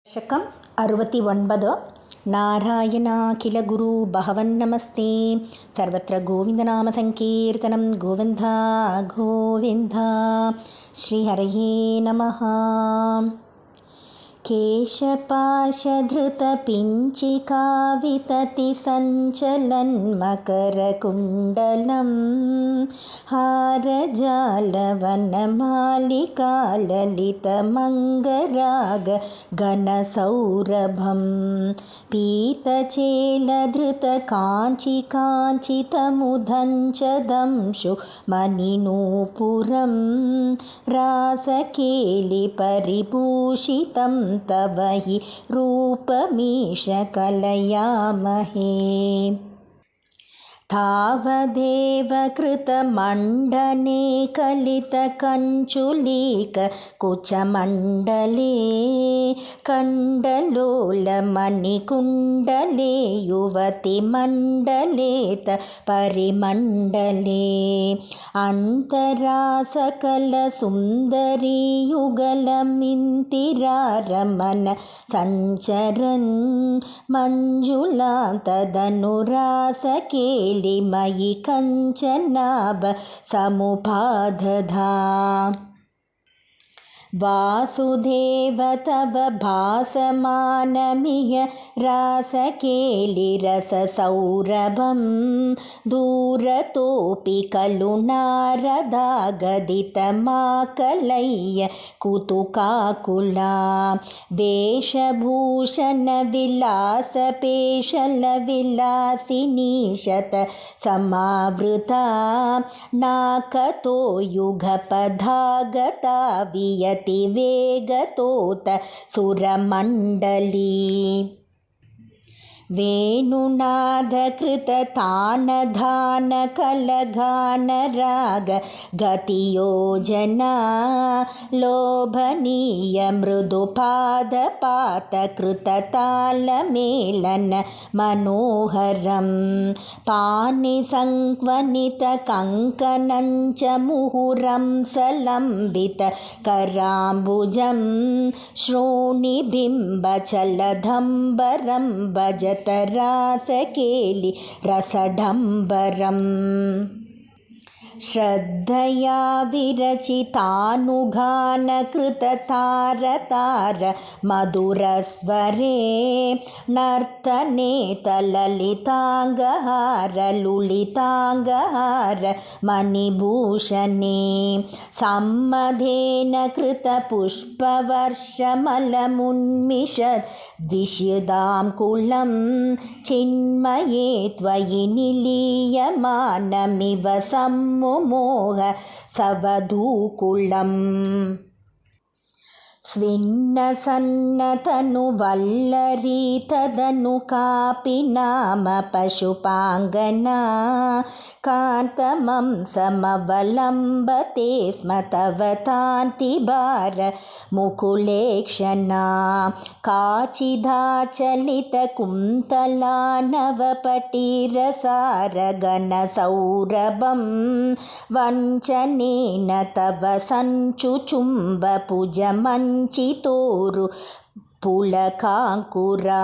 शकम् 69 नारायणाखिल गुरु भगवन्नमस्ते सर्वत्र गोविन्दनामसङ्कीर्तनं गोविन्दा गोविन्दा श्रीहरये नमः। केशपाशधृतपिञ्चिका वितति सञ्चलन्मकरकुण्डलं हारजालवनमालिकाललितमङ्गराग घनसौरभं पीतचेलधृतकाञ्चिकाञ्चितमुदञ्चदंशु मणिनूपुरं रासकेलिपरिभूषितं तव हि रूपमीश कलयामहे। तावदेव कृतमण्डने कलितकञ्चुलीककुचमण्डले कण्डलोलमणिकुण्डले युवतिमण्डलेत परिमण्डले अन्तरासकलसुन्दरी युगलमिन्तिरारमण सञ्चरन् मञ्जुलां तदनुरासकेलिमयि कञ्चनाभ समुपादधा। वासुदेव तव भासमानमिह रासकेलिरससौरभं दूरतोऽपि खलु नारदागदितमाकलय्य कुतुकाकुला वेशभूषणविलासपेशलविलासिनी शतसमावृता नाकतो युगपदागता वियतिवेगतोत सुरमण्डली वेणुनादकृततानधानकलगानराग गतियोजना लोभनीय मृदुपादपातकृततालमेलन मनोहरं पाणिसङ्क्वनितकङ्कणञ्च मुहुरं सलम्बितकराम्बुजं श्रोणिबिम्बचलदम्बरं भजत रासकेलि रसडम्बरम् श्रद्धया विरचितानुगानकृततारतार मधुरस्वरे नर्तने तललिताङ्गहार लुलिताङ्गहार मणिभूषणे सम्मदेन कृतपुष्पवर्षमलमुन्मिषद् विशदां कुलं चिन्मये त्वयि निलीयमानमिव सम्मुमोह सवधूकुलम् स्विन्नसन्नतनुवल्लरी तदनु कापि नाम पशुपाङ्गना कान्तमं समवलम्बते स्म तव तान्तिभार मुकुलेक्षणा काचिदाचलितकुन्तला नवपटीरसारगणसौरभं वञ्चनेन तव सञ्चुचुम्बभुजमञ्चितोरु पुलकाङ्कुरा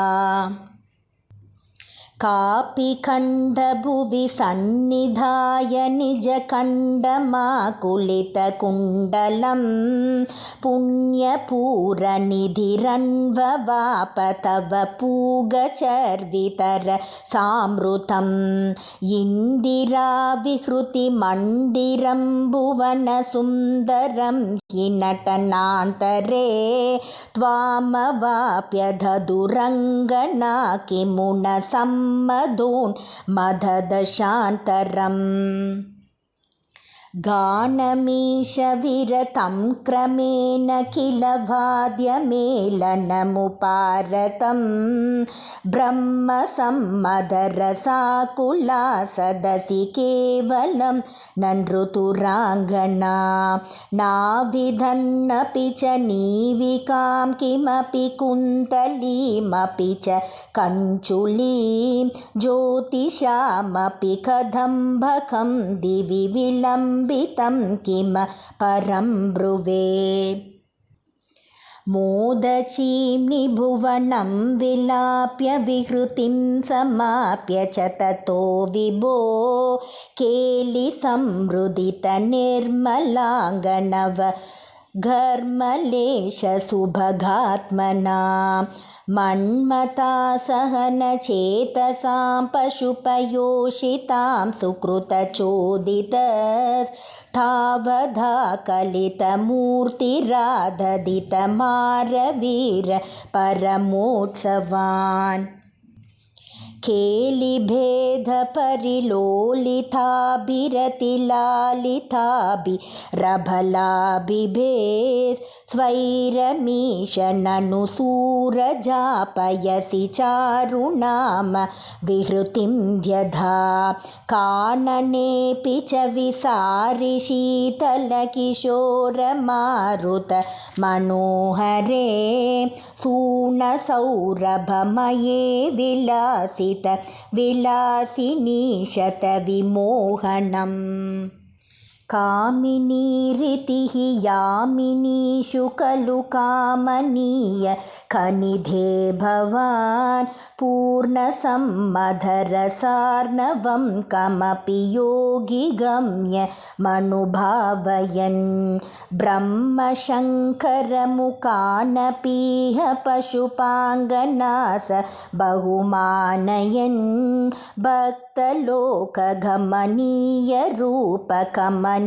कापि खण्डभुवि सन्निधाय निजखण्डमाकुलितकुण्डलं पुण्यपूरनिधिरन्ववाप तव पूगचर्वितर सामृतम् इन्दिराविहृतिमन्दिरं भुवनसुन्दरं हि नटनान्तरे त्वामवाप्य दधुरङ्गना किमुन मददशान्तरम् गानमीशविरतं क्रमेण किल वाद्यमेलनमुपारतं ब्रह्मसम्मदरसाकुला सदसि केवलं ननृतुराङ्गना नाविधन्नपि च नीविकां किमपि कुन्तलीमपि च कञ्चुलीं ज्योतिषामपि कदम्बकं दिवि विलम्बितं किम परं ब्रुवे। मोदचीं निभुवनं विलाप्य विहृतिं समाप्य च ततो विभो केलिसंहृदितनिर्मलाङ्गनव घर्मलेशसुभगात्मना मन्मता सहनचेतसां पशुपयोषितां सुकृतचोदितस्तावधा कलितमूर्तिराददितमारवीर परमोत्सवान् केलिभेदपरिलोलिताभिरतिलालिताभिरभलाभिभेः स्वैरमीश ननु सूरजापयसि चारुणाम विहृतिं व्यधा काननेऽपि च विसारि शीतलकिशोरमारुत मनोहरे सूनसौरभमये विलासिनीशतविमोहनम् कामिनीरितिः यामिनीषु खलु कामनीय खनिधे भवान् पूर्णसम्मधरसार्णवं कमपि योगी गम्य मनुभावयन् ब्रह्मशङ्करमुखानपीह पशुपाङ्गनास बहुमानयन् भक्तलोकगमनीयरूपकमनीय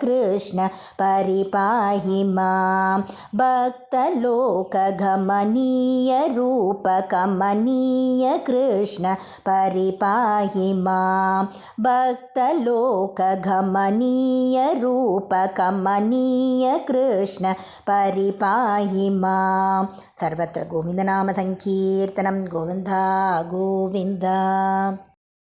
कृष्ण परिपाहि मां भक्तलोकगमनीयरूपकमनीय कृष्ण परिपाहि मां भक्तलोकगमनीयरूपकमनीय कृष्ण परिपाहि मां सर्वत्र गोविन्दनाम संकीर्तनं गोविन्दा गोविन्द।